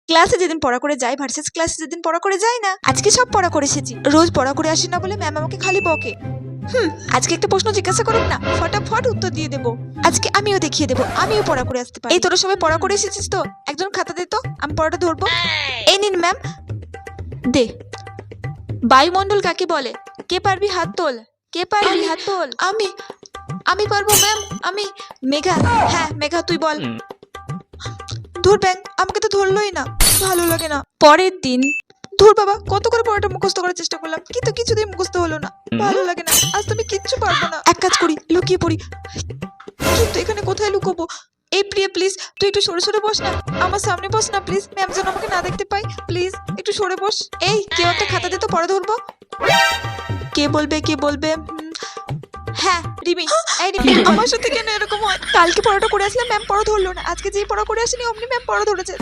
ক্লাসে যেদিন পড়া করে যাই ভার্সেস ক্লাসে যেদিন পড়া করে যাই না, আজকে সব পড়া করে এসেছি। রোজ পড়া করে আসি না বলে ম্যাম আমাকে খালি বকে। আজকে একটা প্রশ্ন জিজ্ঞাসা করুন না, ফটাফট উত্তর দিয়ে দেবো। আজকে আমিও দেখিয়ে দেবো, আমিও পড়া করে আসতে পারি। এই তোরা সবাই পড়া করে এসেছিস তো, একজন খাতা দে তো, আমি পড়াটা ধরবো। এই নিন ম্যাম, দে। বায়ুমণ্ডল কাকে বলে? কে পারবি হাত তোল, কে পারবি হাত তোল। আমি পারবো ম্যাম, আমি। মেঘা, হ্যাঁ মেঘা তুই বল। ধুর ব্যাং, আমাকে তো ধরলোই না, ভালো লাগে না। পরের দিন, ধুর বাবা, কত করে পড়াটা মুখস্থ করার চেষ্টা করলাম, কিন্তু কিছুতেই মুখস্থ হলো না, ভালো লাগে না, আজ তো আমি কিচ্ছু পারবো না। এক কাজ করি, লুকিয়ে পড়ি। কিন্তু এখানে কোথায় লুকোবো? এই প্রিয়া প্লিজ, তুই একটু সরে সরে বস না, আমার সামনে বস না প্লিজ, ম্যাম যেন আমাকে না দেখতে পাই, প্লিজ একটু সরে বস। এই কেউ একটা খাতা দে তো, পড়া ধরবো। কে বলবে কে বলবে? হ্যাঁ রিমি। এই রিমি, আমার সাথে কেন এরকম হয়? কালকে পড়াটা করে আসলাম, ম্যাম পড়া ধরলো না, আজকে যেই পড়া করে আসিনি অমনি ম্যাম পড়া ধরেছে।